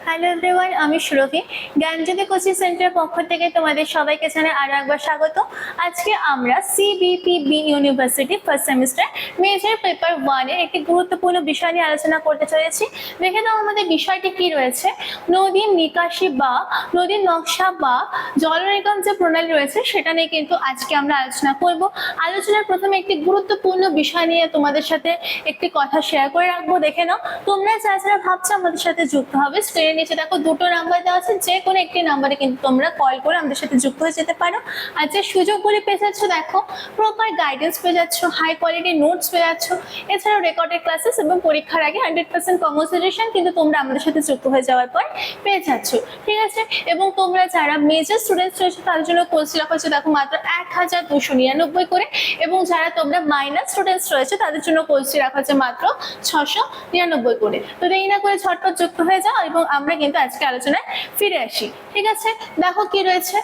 Hello everyone, আমি সুরভি। জ্ঞানজ্যোতি coaching সেন্টারের পক্ষ থেকে তোমাদের সবাইকে জানাই আরো একবার স্বাগত। আজকে আমরা CBPB university first semester major paper 1 এর একটি গুরুত্বপূর্ণ বিষয় নিয়ে আলোচনা করতে চলেছি। দেখে নাও আমাদের বিষয়টি কি রয়েছে। নদীর নিকাশি বা নদীর নকশা বা জলনিগম যে প্রণালী রয়েছে সেটা নিয়ে কিন্তু আজকে আমরা আলোচনা করব। আলোচনার প্রথমে একটি গুরুত্বপূর্ণ বিষয় নিয়ে তোমাদের সাথে একটি কথা শেয়ার করে রাখবো। দেখে নাও, তোমরা যারা ভাবছো আমাদের সাথে যুক্ত হবে, স্ক্রিনের নিচে দেখো দুটো নাম্বার দেওয়া আছে, যে কোনো একটি নাম্বারে কিন্তু তোমরা কল করে আমাদের সাথে যুক্ত হয়ে যেতে পারো। আর যে সুযোগগুলি পেয়ে যাচ্ছ, দেখো প্রপার গাইডেন্স পেয়ে যাচ্ছ, হাই কোয়ালিটি নোটস পেয়ে যাচ্ছ, এছাড়াও রেকর্ডেড ক্লাসেস এবং পরীক্ষার আগে 100% কমন সাজেশন কিন্তু তোমরা আমাদের সাথে যুক্ত হয়ে যাওয়ার পর পেয়ে যাচ্ছ, ঠিক আছে। এবং তোমরা যারা মেজর স্টুডেন্টস রয়েছে তাদের জন্য কোর্স রাখা হচ্ছে দেখো মাত্র 1299 করে, এবং যারা তোমরা মাইনর স্টুডেন্টস রয়েছে তাদের জন্য কোর্সটি রাখা হচ্ছে মাত্র 699 করে। তো দেরি না করে ঝটপট যুক্ত হয়ে যাও এবং আমরা কিন্তু আজকে আলোচনায় ফিরে আসি, ঠিক আছে। দেখো কি রয়েছে,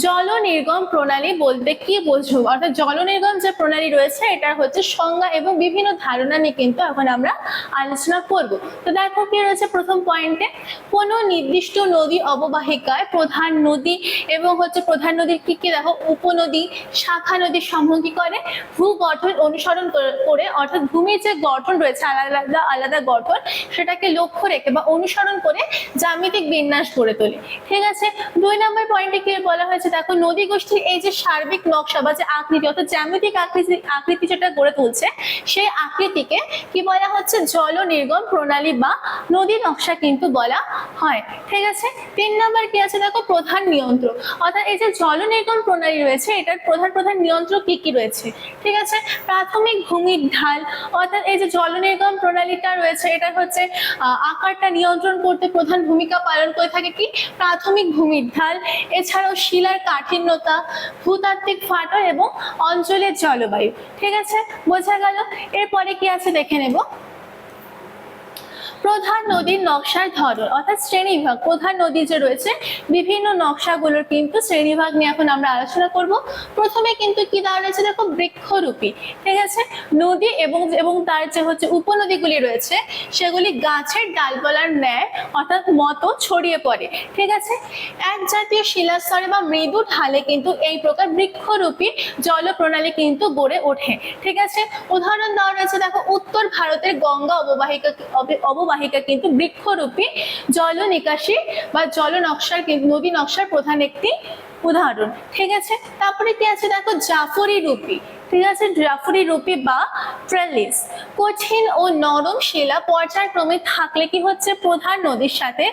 জল নির্গম প্রণালী বলতে কি বোঝো, অর্থাৎ জল নির্গম যে প্রণালী রয়েছে এটার হচ্ছে সংজ্ঞা এবং বিভিন্ন ধারণা নিয়ে কিন্তু এখন আমরা আলোচনা করব। তো দেখো কি রয়েছে প্রথম পয়েন্টে, কোনো নির্দিষ্ট নদী অববাহিকায় প্রধান নদী এবং হচ্ছে প্রধান নদীর কি কি দেখো উপনদী, শাখা নদীর সমূহ কি করে ভূ গঠন অনুসরণ করে, অর্থাৎ ভূমির যে গঠন রয়েছে আলাদা আলাদা গঠন সেটাকে লক্ষ্য রেখে বা অনুসরণ করে জ্যামিতিক বিন্যাস গড়ে তোলে, ঠিক আছে। 2 নম্বর পয়েন্টে কি বলা হয়েছে, দেখো নদী গোষ্ঠীর এই যে সার্বিক নকশা বা যে আকৃতি, অর্থাৎ জ্যামিতিক আকৃতি যেটা গড়ে তুলছে সেই আকৃতিকে কি বলা হচ্ছে জল নির্গম প্রণালী বা নদী নকশা কিন্তু বলা হয়, ঠিক আছে। 3 নম্বর কি আছে, দেখো প্রধান নিয়ন্ত্রক, অর্থাৎ এই যে জল নির্গম প্রণালী রয়েছে এটার প্রধান প্রধান নিয়ন্ত্রক কি কি রয়েছে, ঠিক আছে। প্রাথমিক ভূমির ঢাল, অর্থাৎ এই যে জল নির্গম প্রণালীটা রয়েছে এটা হচ্ছে আকারটা নিয়ন্ত্রণ করতে প্রধান ভূমিকা পালন করে থাকে কি প্রাথমিক ভূমির ঢাল, এছাড়াও শিলার কাঠিন্যতা, ভূতাত্ত্বিক ফাটল এবং অঞ্চলের জলবায়ু, ঠিক আছে, বোঝা গেল। এরপরে কি আছে দেখে নেব, প্রধান নদীর নকশার ধরন অর্থাৎ শ্রেণীবিভাগ। প্রধান নদী যে রয়েছে বিভিন্ন নকশাগুলোর কিন্তু শ্রেণীবিভাগ নিয়ে এখন আমরা আলোচনা করব। প্রথমে কিন্তু কি দেওয়া রয়েছে দেখো বৃক্ষরূপী, ঠিক আছে, নদী এবং তার যে হচ্ছে উপনদীগুলি রয়েছে সেগুলি গাছের ডালপালার ন্যায় অর্থাৎ মতো ছড়িয়ে পড়ে, ঠিক আছে। এক জাতীয় শিলাস্তরে বা মৃদু ঢালে কিন্তু এই প্রকার বৃক্ষরূপী জল প্রণালী কিন্তু গড়ে ওঠে, ঠিক আছে। উদাহরণ দেওয়া রয়েছে দেখো উত্তর ভারতের গঙ্গা অববাহিকা কিন্তু বৃক্ষরূপী জল নিকাশি বা জল নকশার নদী নকশার প্রধান একটি উদাহরণ, ঠিক আছে। তারপরে কি আছে দেখো জাফরি রূপী, ঠিক আছে, জাফরি রূপী বা ট্রেলিস, কঠিন ও নরম শিলা পর্যায়ক্রমে থাকলে কি হচ্ছে প্রধান নদীর সাথে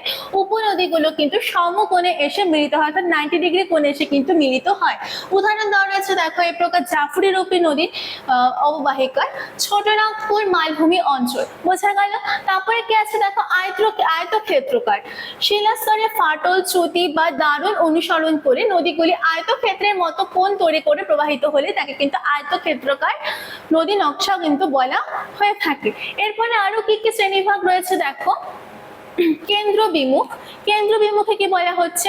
উপনদীগুলো কিন্তু সমকোণে এসে মিলিত হয়, অর্থাৎ 90 ডিগ্রি কোণে এসে কিন্তু মিলিত হয়। উদাহরণ দেওয়া রয়েছে দেখো এই প্রকার জাফরি রূপী নদীর অববাহিকার ছোটনাগপুর মালভূমি অঞ্চল, বোঝা গেল। তারপরে কি আছে দেখো আয়তক্ষেত্রকার, শিলাস্তরে ফাটল চ্যুতি বা দারুণ অনুসরণ করে নদীগুলি আয়তক্ষেত্রের মতো কোণ তৈরি করে প্রবাহিত হলে তাকে কিন্তু আয়তক্ষেত্রকার নদী নকশা কিন্তু বলা হয়ে থাকে। এরপরে আরো কি কি শ্রেণীবিভাগ রয়েছে দেখো, কেন্দ্র বিমুখে কি বলা হচ্ছে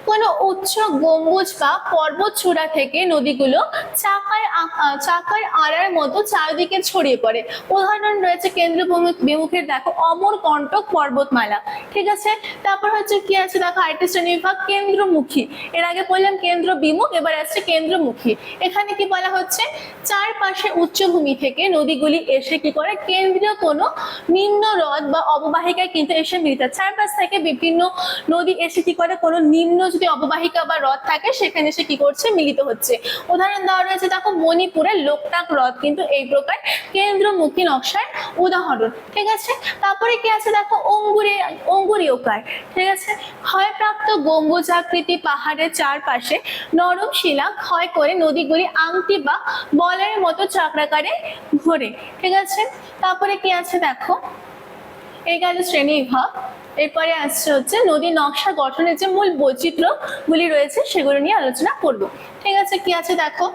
কোন উচ্চ গম্বুজ বা পর্বত চূড়া থেকে নদীগুলো চাকার আড়ার মতো চারিদিকে ছড়িয়ে পড়ে। উদাহরণ রয়েছে কেন্দ্র বিমুখের দেখো অমরকণ্টক পর্বতমালা, ঠিক আছে। তারপর হচ্ছে কি আছে দেখো আরেকটি শ্রেণীবিভাগ কেন্দ্রমুখী, এর আগে বললাম কেন্দ্র বিমুখ, এবার আসছে কেন্দ্রমুখী। এখানে কি বলা হচ্ছে চারপাশে উচ্চভূমি থেকে নদীগুলি এসে কি করে কেন্দ্রীয় কোনো নিম্ন হ্রদ বা অববাহিকায় কিন্তু এসে মিলিত, চারপাশ থেকে বিভিন্ন নদী এসে কি করে কোনো নিম্ন যদি অববাহিকা বা হ্রদ থাকে সেখানে এসে কি করছে মিলিত হচ্ছে। উদাহরণ দেওয়া রয়েছে দেখো মণিপুরের লোকটাক হ্রদ কিন্তু এই প্রকার কেন্দ্রমুখী নকশার উদাহরণ, ঠিক আছে। তারপরে কি আছে দেখো অঙ্গুরীয়কার, ঠিক আছে, ক্ষয়প্রাপ্ত গম্বুজাকৃতি পাহাড়ের চারপাশে নরম শিলা ক্ষয় করে নদীগুলি আংটি বা বলয়ের মতো চক্রাকারে ঘোরে, ঠিক আছে। তারপরে কি আছে দেখো এই গেল শ্রেণীবিভাগ। এরপরে আসছে হচ্ছে নদী নকশা গঠনের যে মূল বৈচিত্র্যগুলি রয়েছে সেগুলো নিয়ে আলোচনা করব, ঠিক আছে। কি আছে দেখো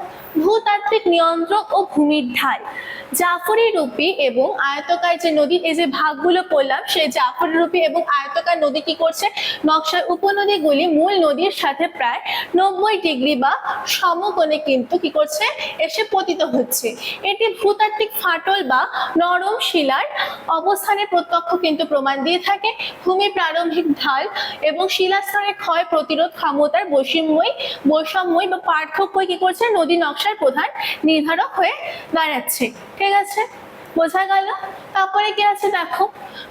ভূতাত্ত্বিক নিয়ন্ত্রক ও ভূমির ঢাল, জাফরি রূপী এবং আয়তকার যে নদী, এই যে ভাগগুলো পড়লাম, সেই জাফরি রূপী এবং আয়তকার নদী কি করছে, নকশার উপনদীগুলি মূল নদীর সাথে প্রায় 90 ডিগ্রি বা সমকোণে কিন্তু কি করছে, এসে পতিত হচ্ছে। এটি ভূতাত্ত্বিক ফাটল বা নরম শিলার অবস্থানের প্রত্যক্ষ কিন্তু প্রমাণ দিয়ে থাকে। ভূমি প্রারম্ভিক ঢাল এবং শিলাস্তরের ক্ষয় প্রতিরোধ ক্ষমতার বৈষম্যই বা পার্থক্যই কি করছে, নদী নকশার প্রধান নির্ধারক হয়ে দাঁড়াচ্ছে। ঠিক আছে, বোঝা গেল। তারপরে কি আছে দেখো,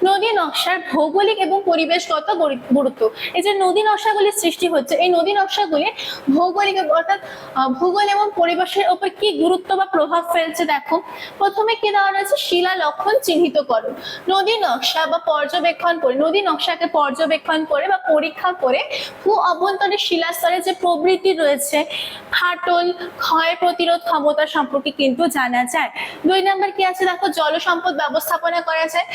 নদী নকশার ভৌগোলিক এবং পরিবেশগত গুরুত্ব। এই যে নদী নকশাগুলি সৃষ্টি হচ্ছে, এই নদী নকশাগুলি ভৌগোলিক অর্থাৎ ভূগোল এবং পরিবেশের উপর কি গুরুত্ব বা প্রভাব ফেলছে দেখো। প্রথমে কি দেওয়া রয়েছে, শিলা লক্ষণ চিহ্নিতকরণ। নদী নকশা বা পর্যবেক্ষণ করে, নদী নকশাকে পর্যবেক্ষণ করে বা পরীক্ষা করে ভূ অভ্যন্তরে শিলাস্তরে যে প্রবৃত্তি রয়েছে, ফাটল, ক্ষয় প্রতিরোধ ক্ষমতা সম্পর্কে কিন্তু জানা যায়। 2 নম্বর কি আছে দেখো, জলসম্পদ ব্যবস্থাপনা করা যায়।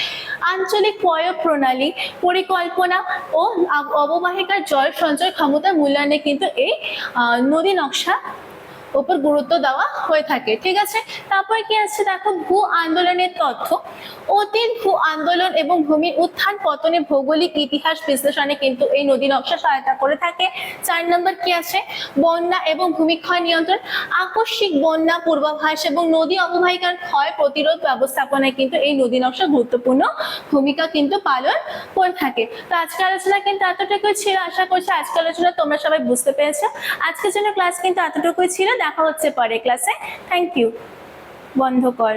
আঞ্চলিক পয় প্রণালী পরিকল্পনা ও অববাহিকার জল সঞ্চয় ক্ষমতা মূল্যায়নে কিন্তু এই নদী নকশা উপর গুরুত্ব দেওয়া হয়ে থাকে। ঠিক আছে, তারপর কি আছে দেখো, ভূ আন্দোলনের তথ্য। অতীত ভূ আন্দোলন এবং ভূমির উত্থান পতনে ভৌগোলিক ইতিহাস বিশ্লেষণে কিন্তু এই নদী নকশা সহায়তা করে থাকে। 4 নম্বর কি আছে, বন্যা এবং ভূমিক্ষয় নিয়ন্ত্রণ। আকস্মিক বন্যা পূর্বাভাস এবং নদী অববাহিকার ক্ষয় প্রতিরোধ ব্যবস্থাপনায় কিন্তু এই নদী নকশা গুরুত্বপূর্ণ ভূমিকা কিন্তু পালন করে থাকে। তো আজকের আলোচনা কিন্তু এতটুকুই ছিল। আশা করছি আজকের আলোচনা তোমরা সবাই বুঝতে পেরেছো। আজকের জন্য ক্লাস কিন্তু এতটুকুই ছিল। দেখা হচ্ছে পরে ক্লাসে। Thank you. বন্ধ কর।